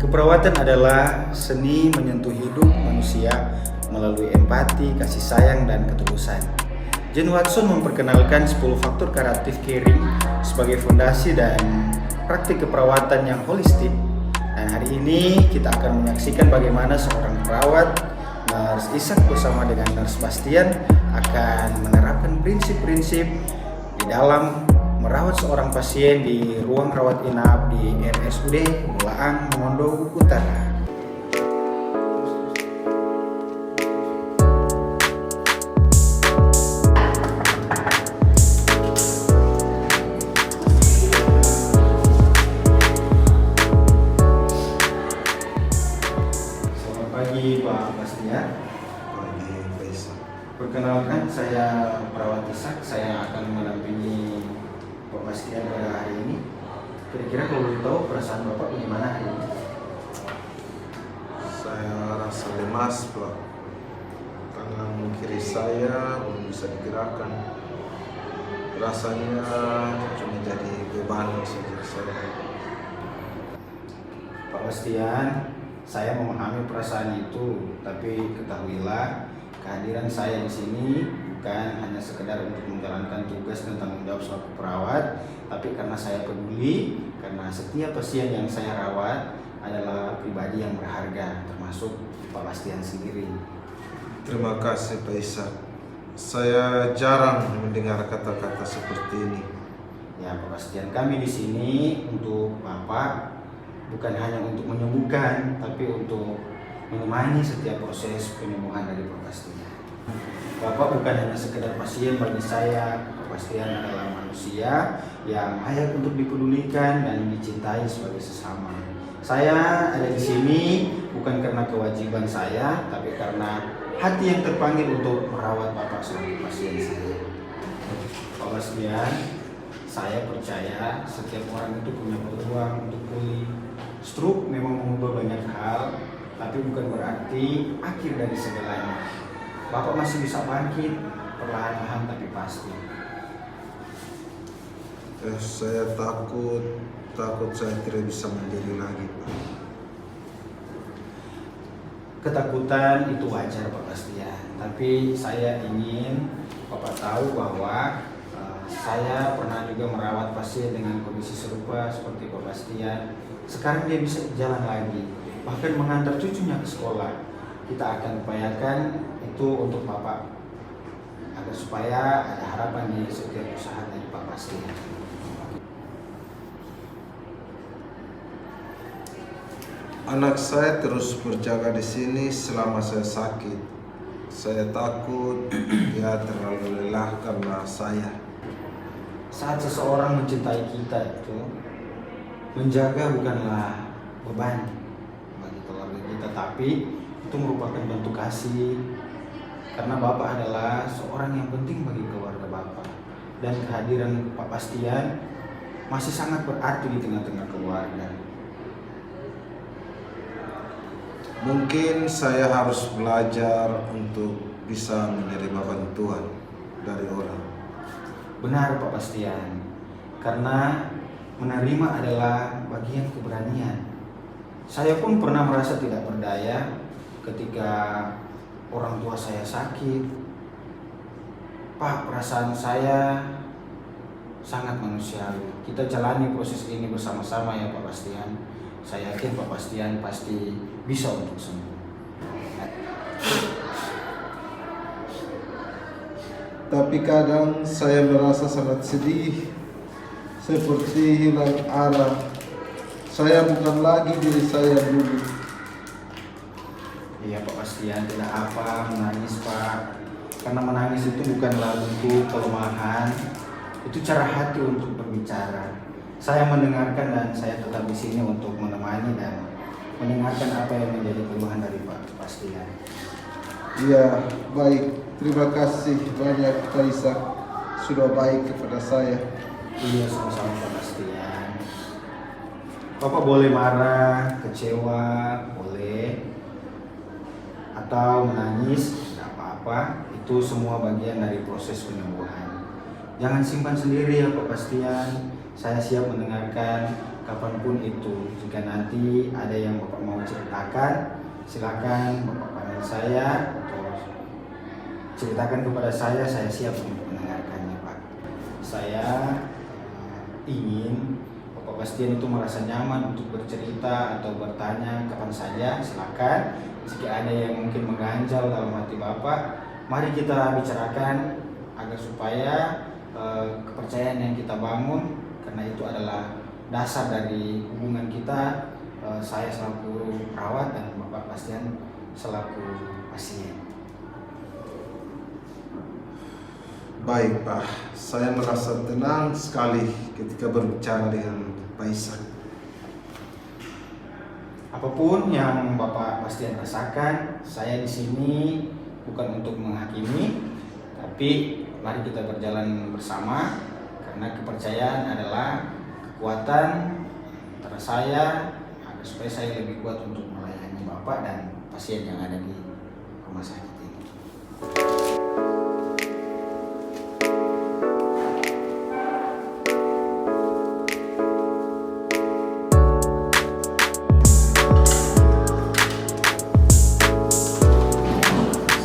Keperawatan adalah seni menyentuh hidup manusia melalui empati, kasih sayang, dan ketulusan. Jane Watson memperkenalkan 10 faktor karakter caring sebagai fondasi dan praktik keperawatan yang holistik. Dan hari ini kita akan menyaksikan bagaimana seorang perawat, Nurse Ishak bersama dengan Nurse Bastian akan menerapkan prinsip-prinsip di dalam merawat seorang pasien di ruang rawat inap di RSUD Bulaang, Mongondo Utara. Selamat pagi Pak Bastian. Pagi Faisal. Perkenalkan, saya perawat Ishak. Saya akan mendampingi Pak Bastian pada hari ini. Kira-kira kalau boleh tahu perasaan Bapak bagaimana hari ini? Saya rasa lemas, Pak. Tangan kiri saya belum bisa digerakkan. Rasanya cuma jadi beban saja saya. Pak Bastian, saya memahami perasaan itu, tapi ketahuilah kehadiran saya di sini bukan hanya sekedar untuk menjalankan tugas dan tanggung jawab selaku perawat, tapi karena saya peduli, karena setiap pasien yang saya rawat adalah pribadi yang berharga, termasuk Pak Bastian sendiri. Terima kasih Pak Ishak. Saya jarang mendengar kata-kata seperti ini. Ya Pak Bastian, kami di sini untuk Bapak bukan hanya untuk menyembuhkan, tapi untuk menemani setiap proses penyembuhan dari Pak Bastian. Bapak bukan hanya sekedar pasien bagi saya. Pak Bastian adalah manusia yang layak untuk dipedulikan dan dicintai sebagai sesama. Saya ada di sini bukan karena kewajiban saya, tapi karena hati yang terpanggil untuk merawat Bapak sebagai pasien saya. Pak Bastian, saya percaya setiap orang itu punya peluang untuk pulih. Stroke memang mengubah banyak hal, tapi bukan berarti akhir dari segalanya. Bapak masih bisa bangkit, perlahan-lahan tapi pasti. Saya takut saya tidak bisa mandiri lagi, Pak. Ketakutan itu wajar Pak Bastian, tapi saya ingin Bapak tahu bahwa saya pernah juga merawat pasien dengan kondisi serupa seperti Pak Bastian. Sekarang dia bisa jalan lagi, bahkan mengantar cucunya ke sekolah. Kita akan upayakan itu untuk Bapak, agar supaya ada harapan di setiap usaha dari Pak Bastian. Anak saya terus berjaga di sini selama saya sakit. Saya takut dia terlalu lelah karena saya. Saat seseorang mencintai kita itu, menjaga bukanlah beban bagi keluarga kita, tapi itu merupakan bentuk kasih. Karena Bapak adalah seorang yang penting bagi keluarga Bapak, dan kehadiran Pak Bastian masih sangat berarti di tengah-tengah keluarga. Mungkin saya harus belajar untuk bisa menerima bantuan dari orang. Benar Pak Bastian, karena menerima adalah bagian keberanian. Saya pun pernah merasa tidak berdaya ketika orang tua saya sakit. Pak, perasaan saya sangat manusiawi. Kita jalani proses ini bersama-sama ya Pak Bastian. Saya yakin Pak Bastian pasti bisa untuk sembuh. Tapi kadang saya merasa sangat sedih, seperti hilang arah. Saya bukan lagi diri saya dulu. Iya Pak Bastian, tidak apa menangis Pak. Karena menangis itu bukanlah bentuk kelemahan, itu cara hati untuk berbicara. Saya mendengarkan dan saya tetap di sini untuk menemani dan mendengarkan apa yang menjadi keluhan dari Pak Sebastian. Iya, baik. Terima kasih banyak Pak Ishak sudah baik kepada saya. Iya, sama-sama Pak Sebastian. Bapak boleh marah, kecewa, boleh, atau menangis, tidak apa-apa. Itu semua bagian dari proses penyembuhan. Jangan simpan sendiri ya Pak Sebastian. Saya siap mendengarkan kapanpun itu. Jika nanti ada yang Bapak mau ceritakan, silakan Bapak panggil saya atau ceritakan kepada saya siap untuk mendengarkannya Pak. Saya ingin Bapak Bastian itu merasa nyaman untuk bercerita atau bertanya kapan saja, silakan. Jika ada yang mungkin mengganjal dalam hati Bapak, mari kita bicarakan agar supaya kepercayaan yang kita bangun, karena itu adalah dasar dari hubungan kita, saya selaku perawat dan Bapak Bastian selaku pasien. Baik Pak, saya merasa tenang sekali ketika berbicara dengan Pak Ishak. Apapun yang Bapak Bastian rasakan, saya di sini bukan untuk menghakimi, tapi mari kita berjalan bersama, karena kepercayaan adalah kekuatan antara saya agar supaya saya lebih kuat untuk melayani Bapak dan pasien yang ada di rumah sakit ini.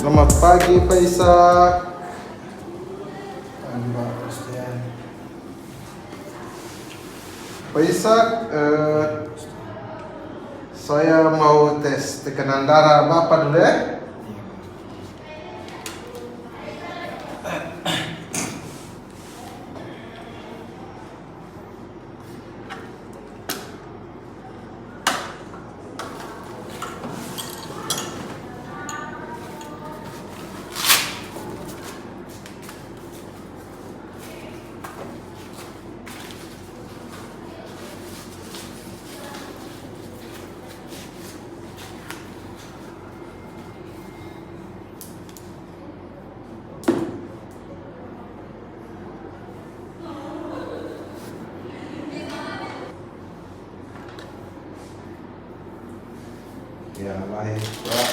Selamat pagi Pak Ishak. Pak Bastian. Pak Ishak, saya mau tes tekanan darah Bapak dulu ya. Ya baik Pak.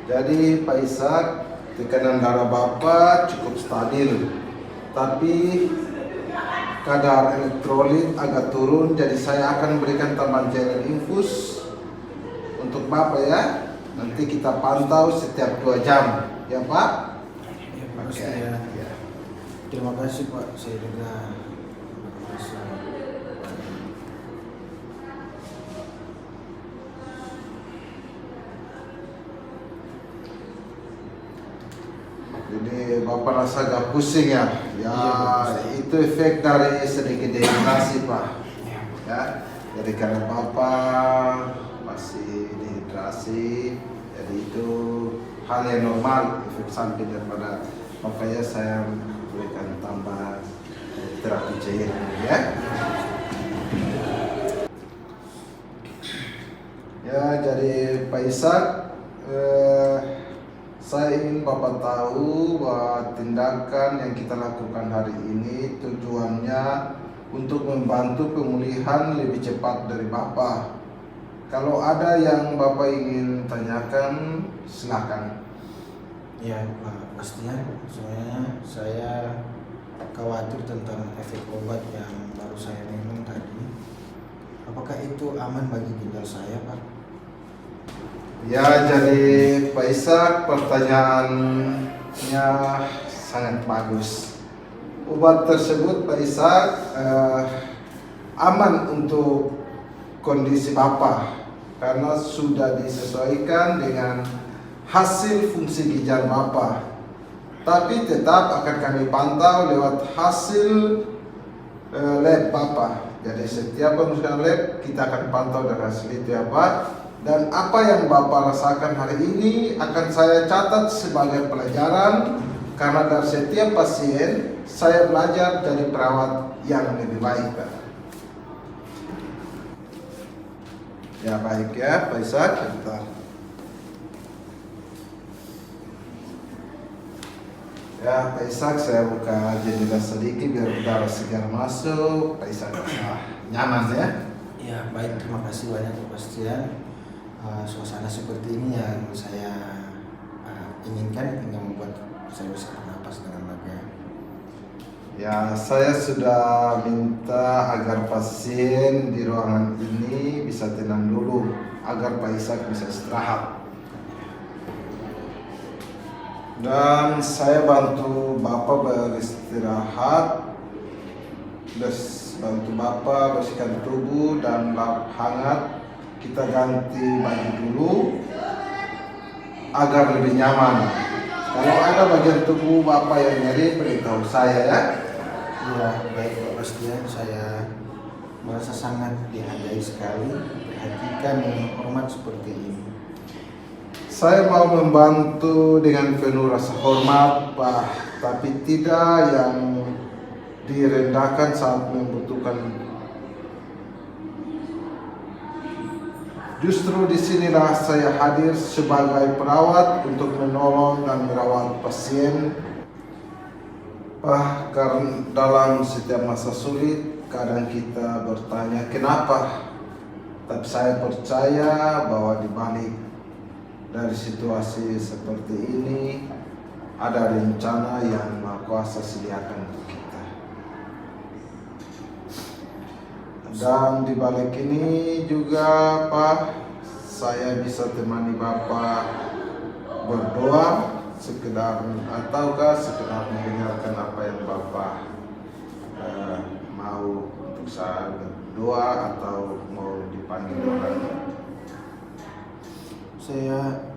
Jadi Pak Ishak, tekanan darah Bapak cukup stabil, tapi kadar elektrolit agak turun, jadi saya akan berikan tambahan cairan infus untuk Bapak ya. Nanti kita pantau setiap 2 jam, ya Pak? Ya Pak Oke. Bastian. Ya. Terima kasih Pak, saya juga merasa Jadi Bapak rasa agak pusing ya? Ya, Iya, Pak. itu efek dari sedikit dehidrasi Pak. ya, Ya, jadi karena Bapak masih dehidrasi, jadi itu hal yang normal, efek samping daripada makanya saya berikan tambah terapi cairan ya. Ya, jadi Pak Ishak, saya ingin Bapak tahu bahwa tindakan yang kita lakukan hari ini tujuannya untuk membantu pemulihan lebih cepat dari Bapak. Kalau ada yang Bapak ingin tanyakan, silakan. Ya Pak Bastian, sebenarnya saya khawatir tentang efek obat yang baru saya minum tadi. Apakah itu aman bagi ginjal saya Pak? Ya, jadi Pak Ishak, pertanyaannya sangat bagus. Obat tersebut Pak Ishak aman untuk kondisi Bapak karena sudah disesuaikan dengan hasil fungsi ginjal Bapak. Tapi tetap akan kami pantau lewat hasil lab Bapak. Jadi setiap pemeriksaan lab kita akan pantau dari hasil itu ya Pak. Dan apa yang Bapak rasakan hari ini akan saya catat sebagai pelajaran, karena dari setiap pasien saya belajar jadi perawat yang lebih baik Pak. Ya baik ya Pak Ishak, bentar. Ya Pak Ishak, saya buka jendela sedikit biar udara segar masuk. Pak Ishak nyaman ya? Ya baik, terima kasih banyak Pak Bastian. Suasana seperti ini yang saya inginkan hingga membuat saya bisa bernapas dengan lega. Ya, saya sudah minta agar pasien di ruangan ini bisa tenang dulu agar Pak Ishak bisa istirahat. Dan saya bantu Bapak beristirahat, bantu Bapak bersihkan tubuh dan lap hangat. Kita ganti baju dulu agar lebih nyaman. Kalau ada bagian tubuh Bapak yang nyeri, beritahu saya ya. Ya baik Pak Bastian, saya merasa sangat dihargai sekali, perhatikan dan hormat seperti ini. Saya mau membantu dengan penuh rasa hormat Pak, tapi tidak yang direndahkan saat membutuhkan. Justru disinilah saya hadir sebagai perawat untuk menolong dan merawat pasien. Pak, karena dalam setiap masa sulit, kadang kita bertanya kenapa. Tapi saya percaya bahwa di balik dari situasi seperti ini ada rencana yang Maha Kuasa sediakan untuk kita. Dan di balik ini juga Pak, saya bisa temani Bapak berdoa sekedar ataukah sekedar mendengarkan apa yang Bapak mau untuk saya berdoa atau mau dipanggil orang. Saya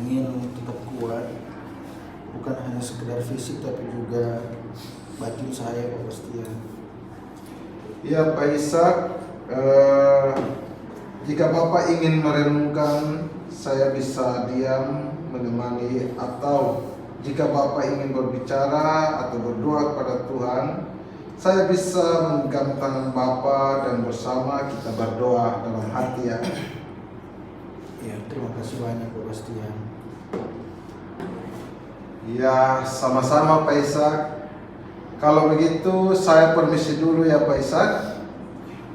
ingin tetap kuat, bukan hanya sekedar fisik tapi juga batin saya Pak Bastian. Ya Pak Ishak, jika Bapak ingin merenungkan, saya bisa diam menemani, atau jika Bapak ingin berbicara atau berdoa kepada Tuhan, saya bisa menggenggam tangan Bapak dan bersama kita berdoa dalam hati ya. Ya, terima kasih banyak Pak Bastian. Ya, sama-sama Pak Ishak. Kalau begitu saya permisi dulu ya Pak Ishak.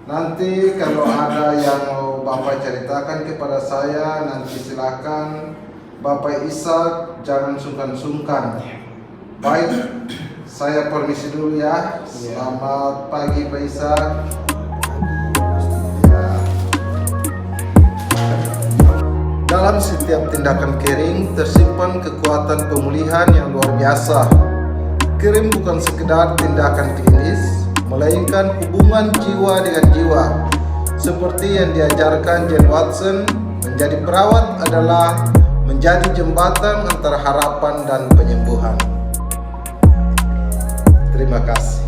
Nanti kalau ada yang mau Bapak ceritakan kepada saya, nanti silakan Bapak Ishak, jangan sungkan-sungkan. Baik, saya permisi dulu ya. Selamat pagi Pak Ishak. Ya. Dalam setiap tindakan caring tersimpan kekuatan pemulihan yang luar biasa. Caring bukan sekedar tindakan klinis, melainkan hubungan jiwa dengan jiwa. Seperti yang diajarkan Jane Watson, menjadi perawat adalah menjadi jembatan antara harapan dan penyembuhan. Terima kasih.